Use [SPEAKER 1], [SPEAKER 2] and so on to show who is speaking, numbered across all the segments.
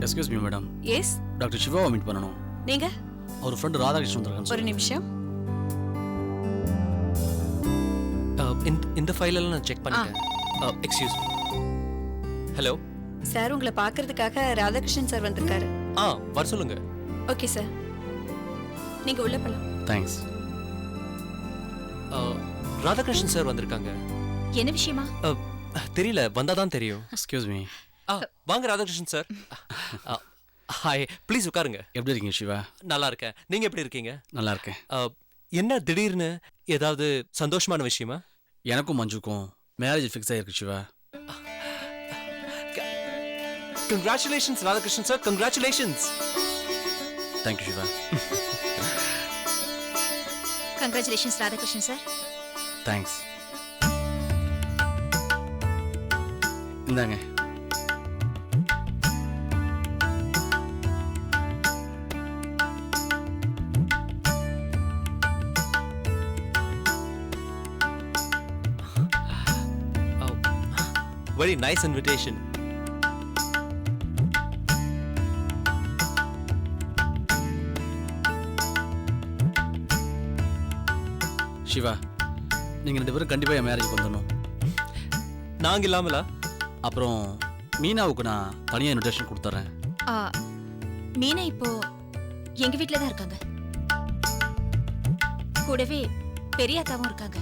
[SPEAKER 1] Excuse me madam.
[SPEAKER 2] Yes.
[SPEAKER 1] Doctor சிவாவை meet பண்ணணும்.
[SPEAKER 2] நீங்க?
[SPEAKER 1] ஒரு ஃப்ரெண்ட் ராதாகிருஷ்ணன் வந்திருக்காங்க.
[SPEAKER 2] ஒரு நிமிஷம்.
[SPEAKER 3] இந்த ஃபைல் எல்லாம் நான் செக் பண்ணிட்டேன். Excuse me. ஹலோ
[SPEAKER 2] சார், உங்களை பார்க்கறதுக்காக ராதாகிருஷ்ணன் சார் வந்திருக்காரு.
[SPEAKER 3] வர சொல்லுங்க.
[SPEAKER 2] ஓகே சார், நீங்க உள்ள போலாம்.
[SPEAKER 1] தேங்க்ஸ்.
[SPEAKER 3] ராதாகிருஷ்ணன் சார் வந்திருக்காங்க.
[SPEAKER 2] என்ன விஷயமா?
[SPEAKER 3] தெரியல, வந்தாதான் தெரியும்.
[SPEAKER 1] Excuse me.
[SPEAKER 3] வாங்க ராதாகிருஷ்ணன் சார். ஹாய், ப்ளீஸ் உட்காருங்க.
[SPEAKER 1] எப்படி இருக்கீங்க சிவா?
[SPEAKER 3] நல்லா இருக்கேன். நீங்க எப்படி இருக்கீங்க?
[SPEAKER 1] நல்லா இருக்கேன்.
[SPEAKER 3] என்ன திடீர்னு ஏதாவது சந்தோஷமான விஷயமா?
[SPEAKER 1] எனக்கும் மஞ்சுக்கும் மேரேஜ் ஃபிக்ஸ் ஆயிருக்கு Siva.
[SPEAKER 3] Congratulations Radhakrishnan sir, congratulations.
[SPEAKER 1] Thank you Siva.
[SPEAKER 2] Congratulations Radhakrishnan sir.
[SPEAKER 1] Thanks. இந்தாங்க.
[SPEAKER 3] Very nice invitation.
[SPEAKER 1] சிவா, நீங்கள் 2 பேரும் கண்டிப்பாக என் மேரேஜ் வந்துடணும்.
[SPEAKER 3] நாங்கள் இல்லாமலா?
[SPEAKER 1] அப்புறம் மீனாவுக்கு நான் தனியாக இன்விடேஷன் கொடுத்துட்றேன்.
[SPEAKER 4] மீனா இப்போ எங்க வீட்டில் தான் இருக்காங்க. கூடவே பெரியாத்தாவும் இருக்காங்க.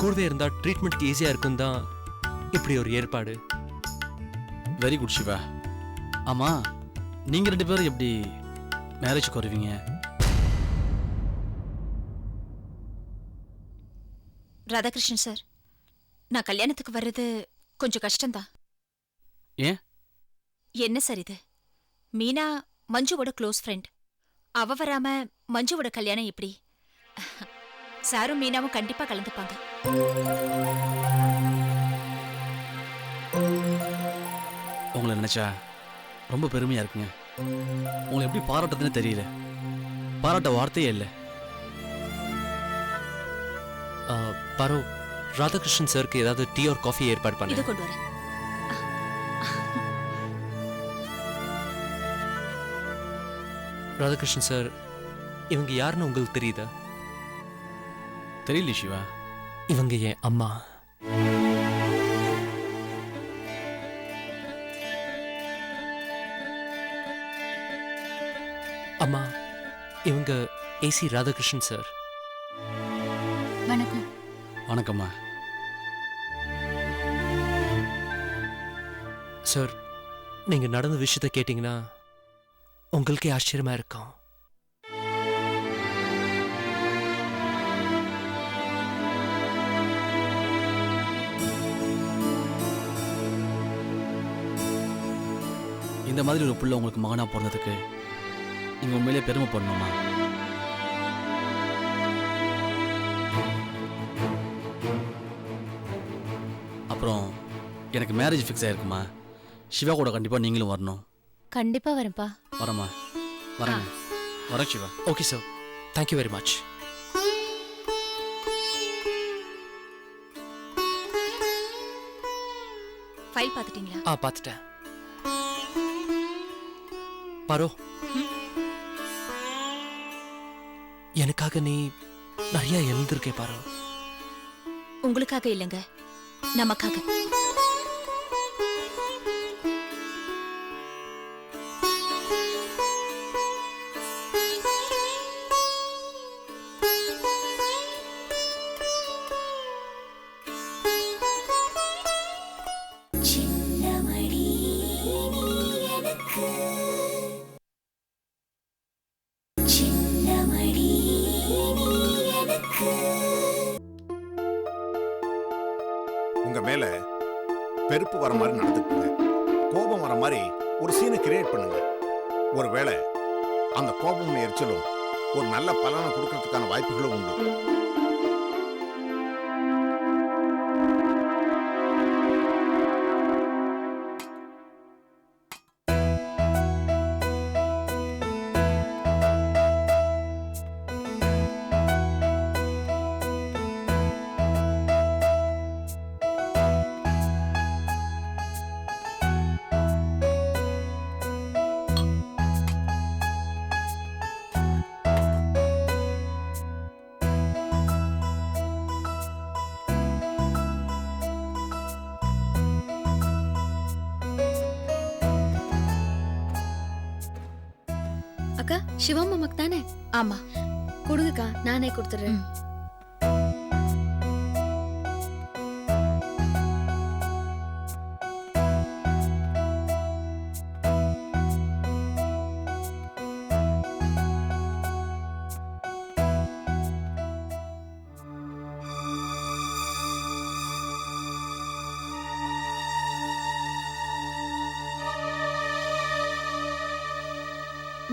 [SPEAKER 3] கூடவே இருந்தா ட்ரீட்மெண்ட்க்கு ஈஸியா இருக்கும் தான் இப்படி ஒரு ஏற்பாடு.
[SPEAKER 1] Very good Siva. ஆமாம், நீங்கள் 2 பேரும் எப்படி மேரேஜுக்கு வருவீங்க?
[SPEAKER 4] ராதாகிருஷ்ணன் சார், நான் கல்யாணத்துக்கு வர்றது கொஞ்சம் கஷ்டம்தான்.
[SPEAKER 1] ஏன்?
[SPEAKER 4] என்ன சார் இது? மீனா மஞ்சுவோட க்ளோஸ் ஃப்ரெண்ட். அவ வராம மஞ்சுவோட கல்யாணம் எப்படி? சாரும் மீனாவும் கண்டிப்பா கலந்துப்பாங்க.
[SPEAKER 1] உங்களை நினைச்சா ரொம்ப பெருமையா இருக்குங்க. உங்களை எப்படி பாராட்டுறதுன்னு தெரியல. பாராட்ட வார்த்தையே இல்லை.
[SPEAKER 3] பாரோ, ராதாகிருஷ்ணன் சாருக்கு ஏதாவது டீ ஆர் காஃபி ஏற்பாடு பண்ணு.
[SPEAKER 4] இதை கொண்டு வரேன்.
[SPEAKER 3] ராதாகிருஷ்ணன் சார், இவங்க யாருன்னு உங்களுக்கு தெரியுதா?
[SPEAKER 1] தெரியல சிவா.
[SPEAKER 3] இவங்க என் அம்மா. அம்மா, இவங்க ஏசி ராதாகிருஷ்ணன் சார்.
[SPEAKER 4] வணக்கம்.
[SPEAKER 1] வணக்கம்மா.
[SPEAKER 3] சார், நீங்க நடந்த விஷயத்த கேட்டீங்கன்னா உங்களுக்கே ஆச்சரியமா இருக்கும்.
[SPEAKER 1] இந்த மாதிரி ஒரு பிள்ளை உங்களுக்கு மகனா பிறந்ததுக்கு நீங்க உண்மையிலே பெருமைப்படணுமா? அப்புறம் எனக்கு மேரேஜ் ஃபிக்ஸ் ஆயிருக்குமா. சிவா கூட கண்டிப்பா நீங்களும் வரணும்.
[SPEAKER 4] கண்டிப்பா வரேன்ப்பா.
[SPEAKER 1] வரமா? வரேங்க. வரேன் Shiva.
[SPEAKER 3] Okay sir, thank you very much.
[SPEAKER 4] File பார்த்துட்டீங்களா?
[SPEAKER 3] பார்த்துட்டேன். பாரோ, எனக்காக நீ நிறைய எழுந்திருக்கே பாரோ.
[SPEAKER 4] உங்களுக்காக இல்லைங்க, நமக்காக.
[SPEAKER 5] உங்க மேல பெருப்பு வர மாதிரி நடந்துக்குங்க. கோபம் வர மாதிரி ஒரு சீனை கிரியேட் பண்ணுங்க. ஒருவேளை அந்த கோபமும் எரிச்சலும் ஒரு நல்ல பலனை கொடுக்கறதுக்கான வாய்ப்புகளும் உண்டு.
[SPEAKER 6] அக்கா சிவம் அம்மாக்கு தானே?
[SPEAKER 4] ஆமா.
[SPEAKER 6] கொடுங்கக்கா, நானே கொடுத்துறேன்.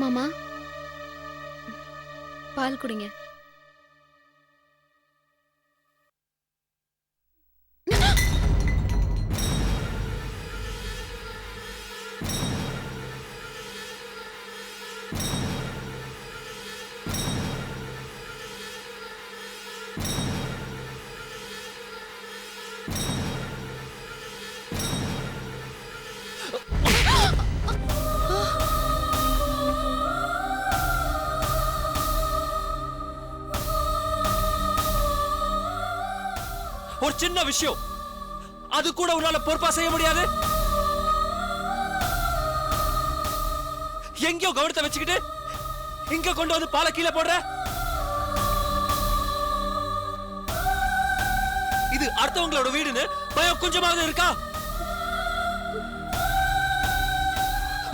[SPEAKER 6] மாமா பால் குடிங்க.
[SPEAKER 3] ஒரு சின்ன விஷயம், அது கூட உன்னால பொறுப்பா செய்ய முடியாது. எங்கேயோ கவனத்தை வச்சுக்கிட்டு இங்க கொண்டு வந்து பாலை கீழே போடுற. இது அடுத்தவங்களோட வீடுன்னு பயம் கொஞ்சமாவது இருக்கா?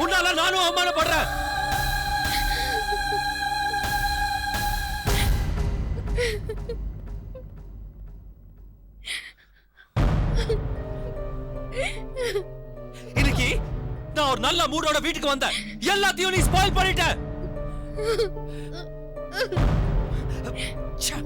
[SPEAKER 3] உன்னால நானும் அவமானப்படுறேன். இன்னைக்கு நான் ஒரு நல்ல மூடோட வீட்டுக்கு வந்தேன், எல்லாத்தையும் நீ ஸ்பாயில் பண்ணிட்ட. ச்சே.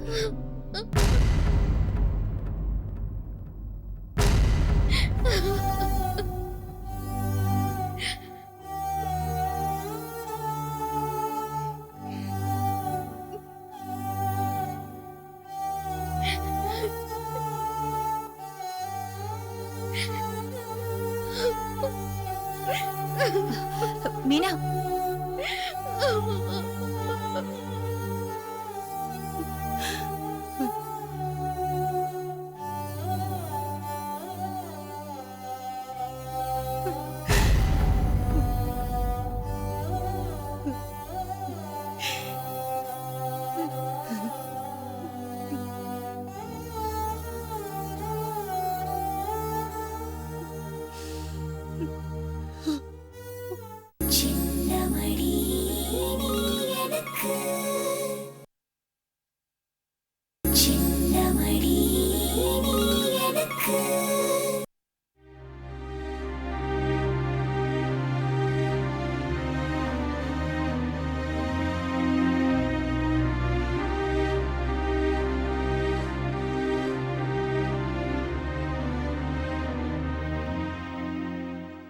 [SPEAKER 4] மீனா,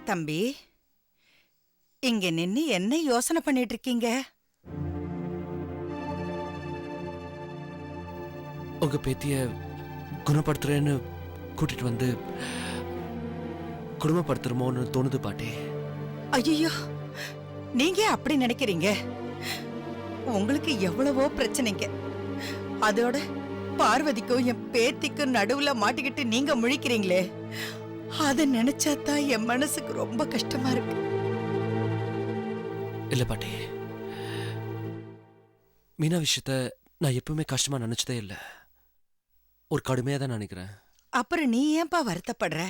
[SPEAKER 7] தம்பி, இங்க நின்னு என்ன யோசனை பண்ணிட்டு இருக்கீங்க?
[SPEAKER 3] உங்க பேத்திய குணப்படுத்துறேன்னு கூட்டிட்டு வந்து குடும்பப்படுத்துறமோன்னு தோணுது பாட்டி.
[SPEAKER 7] ஐயோ, நீங்க அப்படி நினைக்கிறீங்க? உங்களுக்கு எவ்வளவோ பிரச்சனைங்க. அதோட பார்வதிக்கும் என் பேத்திக்கும் நடுவுல மாட்டிக்கிட்டு நீங்க முழிக்கிறீங்களே, அத நினைச்சாதான் என் மனசுக்கு ரொம்ப கஷ்டமா இருக்கு.
[SPEAKER 3] இல்ல பாட்டி, மீனா விஷயத்த நான் எப்பவுமே கஷ்டமா நினைச்சதே இல்ல, ஒரு கடுமையா தான் நினைக்கிறேன்.
[SPEAKER 7] அப்புறம் நீ ஏன்பா வருத்தப்படுற?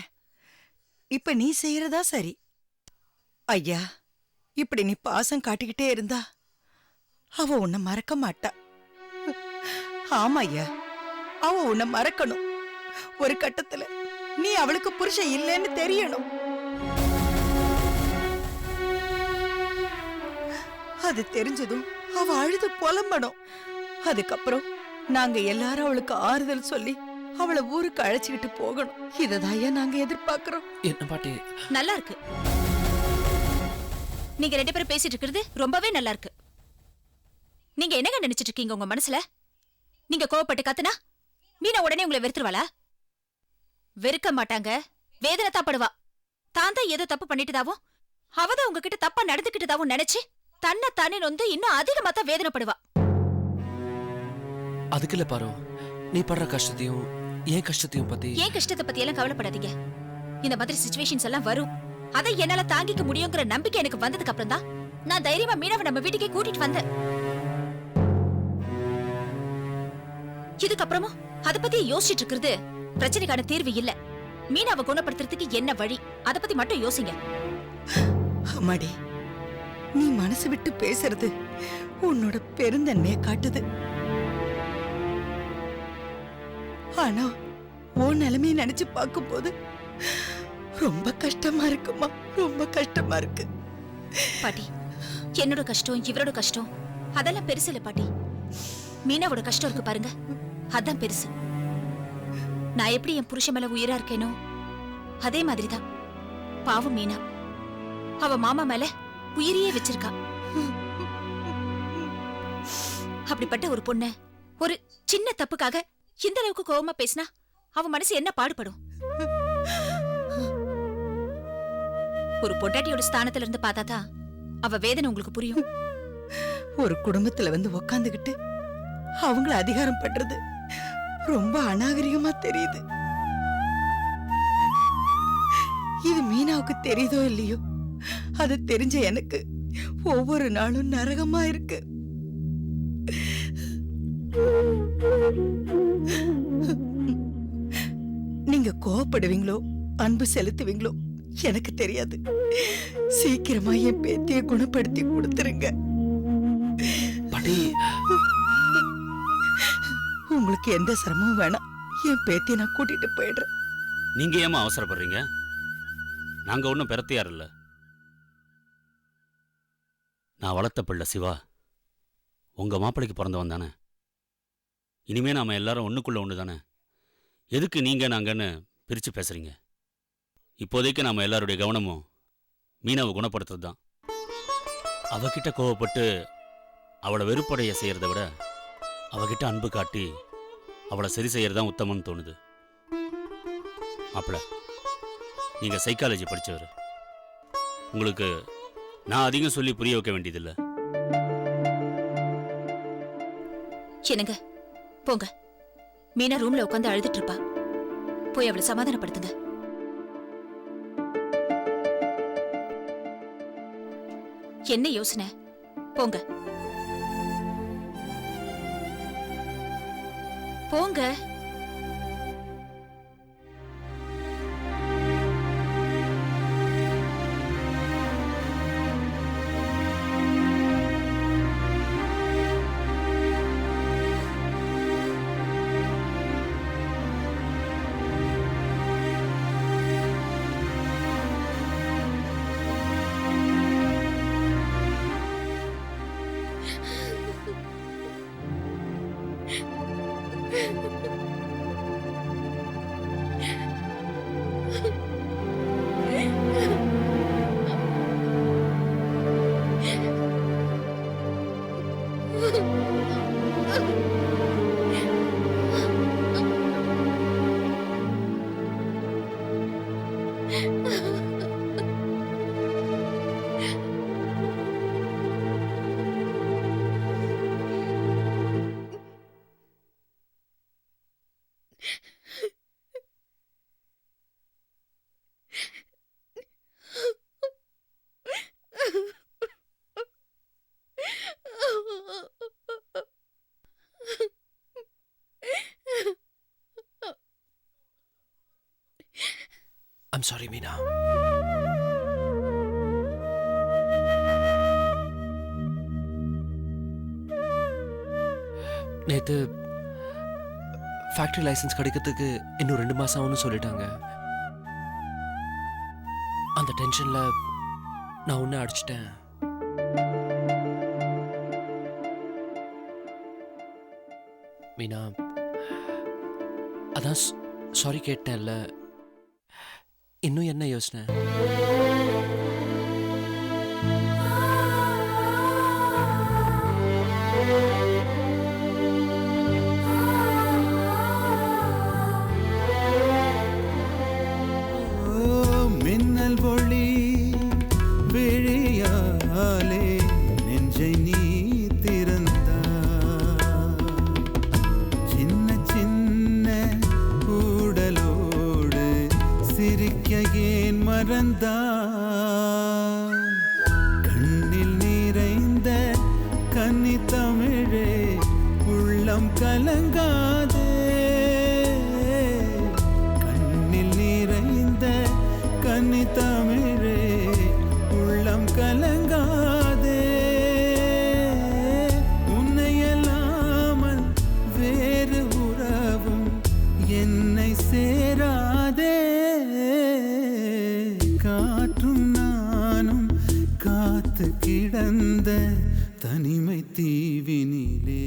[SPEAKER 7] இப்ப நீ செய்யறதா சரி. ஐயா, இப்படி நீ பாசம் காட்டிக்கிட்டே இருந்தா அவ உன்னை மறக்க மாட்டா. ஆமா ஐயா, அவ உன்னை மறக்கணும். ஒரு கட்டத்துல நீ அவளுக்கு புருஷன் இல்லைன்னு தெரியணும். அது தெரிஞ்சதும் அவ அழுது புலம்பணும். அதுக்கப்புறம் நாங்க எல்லாரும் அவளுக்கு ஆறுதல் சொல்லி அவளை ஊருக்கு அழைச்சுக்கிட்டு போகணும். இததாயா நாங்க எதிர்பார்க்கிறோம்.
[SPEAKER 3] என்ன பாட்டி?
[SPEAKER 4] நல்லா இருக்கு. நீங்க ரெண்டு பேரும் பேசிட்டு இருக்கிறது ரொம்பவே நல்லா இருக்கு. நீங்க என்னங்க நினைச்சிட்டு இருக்கீங்க உங்க மனசுல? நீங்க கோவப்பட்டு கத்துனா மீனா உடனே உங்களை வெறுத்துருவாளா? வெறுக்க மாட்டாங்க, வேதனை தாப்படுவா. தான் தான் ஏதோ தப்பு பண்ணிட்டுதாவும், அவதான் உங்ககிட்ட தப்பா நடந்துக்கிட்டதாவும் நினைச்சு தன்னை தானே நொந்து இன்னும் அதிகமா தான் வேதனைப்படுவா.
[SPEAKER 3] அதுக்குள்ள பாரு, நீ படுற கஷ்டத்தையும் என் கஷ்டத்தையும் பத்தி.
[SPEAKER 4] ஏன் கஷ்டத்தை பத்தி எல்லாம் கவலைப்படாதீங்க. இந்த மாதிரி சிச்சுவேஷன்ஸ் எல்லாம் வரும், அதை என்னால தாங்கிக்க முடியுங்கிற நம்பிக்கை எனக்கு வந்ததுக்கு அப்புறம் தான் நான் தைரியமா மீனாவை நம்ம வீட்டுக்கே கூட்டிட்டு வந்தேன். இதுக்கப்புறமும் அத பத்தி யோசிச்சுட்டு இருக்கிறது பிரச்சனைக்கான தீர்வு இல்ல. மீனாவை குணப்படுத்துறதுக்கு என்ன வழி, அத பத்தி மட்டும் யோசிங்க.
[SPEAKER 7] அம்மாடி, நீ மனசு விட்டு பேசுறது உன்னோட பெருந்தன்மையை காட்டுது. ஆனா உன் நிலைமையை நினைச்சு பார்க்கும்போது ரொம்ப கஷ்டமா இருக்குமா, ரொம்ப கஷ்டமா இருக்கு.
[SPEAKER 4] பாட்டி, என்னோட கஷ்டம் இவரோட கஷ்டம் அதெல்லாம் பெருசு இல்ல பாட்டி. மீனாவோட கஷ்டம் இருக்கு பாருங்க, அதான் பெருசு. நான் எப்படி என் புருஷன் மேல உயிரா இருக்கேனோ அதே மாதிரிதான் பாவம் மீனா அவ மாமா மேல உயிரையே வச்சிருக்கா. அப்படிப்பட்ட ஒரு பொண்ணு ஒரு சின்ன தப்புக்காக இந்த அளவுக்கு கோவமா பேசினா அவ மனசு என்ன பாடுபடும்? ஒரு பொண்டாட்டியோட ஸ்தானத்துல இருந்து பார்த்தாதான் அவ வேதனை உங்களுக்கு புரியும்.
[SPEAKER 7] ஒரு குடும்பத்துல வந்து உக்காந்துகிட்டு அவங்கள அதிகாரம் பண்றது ரொம்ப அநாகரிகமா தெரியுது. இது மீனாவுக்கு தெரியுதோ இல்லையோ, அது தெரிஞ்ச எனக்கு ஒவ்வொரு நாளும் நரகமா இருக்கு. நீங்க கோவப்படுவீங்களோ அன்பு செலுத்துவீங்களோ எனக்கு தெரியாது. சீக்கிரமா என் பேத்தியை குணப்படுத்தி கொடுத்துருங்க. உங்களுக்கு எந்த சிரமமும் வேணாம், என் பேத்தியை நான் கூட்டிட்டு போயிடுறேன்.
[SPEAKER 8] நீங்க ஏமா அவசரப்படுறீங்க? நாங்க ஒன்றும் பிறத்தியார் இல்ல. நான் வளர்த்த பிள்ளை சிவா உங்க மாப்பிளைக்கு பிறந்தவன் தானே. இனிமே நாம எல்லாரும் ஒண்ணுக்குள்ள ஒண்ணு தானே. எதுக்கு நீங்க நாங்கன்னு பிரிச்சு பேசுறீங்க? இப்போதைக்கு நாம எல்லாருடைய கவனமும் மீனாவை குணப்படுத்துறது தான். அவகிட்ட கோவப்பட்டு அவளை வெறுப்படைய செய்யறத விட அவகிட்ட அன்பு காட்டி அவளை சரி செய்யறதான் உத்தமம்னு தோணுது. மாப்பிள்ள, நீங்க சைக்காலஜி படிச்சவர், உங்களுக்கு நான் அதிகம் சொல்லி புரிய வைக்க வேண்டியதில்லை.
[SPEAKER 4] என்னங்க, போங்க. மீனா ரூம்ல உட்காந்து அழுதுட்டு இருப்பா, போய் அவளை சமாதானப்படுத்துங்க. என்ன யோசனை? போங்க போங்க.
[SPEAKER 3] I'm sorry, Meena. நேத்து ஃபேக்டரி லைசன்ஸ் கிடைக்கிறதுக்கு இன்னும் 2 மாசம் ஆகும்னு சொல்லிட்டாங்க. அந்த டென்ஷன்ல நான் உன்னை அடிச்சிட்டேன். மீனா, அதான் சாரி கேட்டேன்ல. இன்னும் என்ன யோசனை?
[SPEAKER 9] மின்னல் ஒளி விழியாலே நெஞ்சை நீ திறந்தா, சின்ன சின்ன கூடலோடு சிரிக்க ஏன் மறந்தா? கலங்காதே கண்ணில் நிறைந்த கன்னி தமிழே உள்ளம் கலங்காதே உன்னையல்லாமல் வேறு உறவும் என்னை சேராதே காற்றும் நானும் காத்து கிடந்த தனிமை தீவினிலே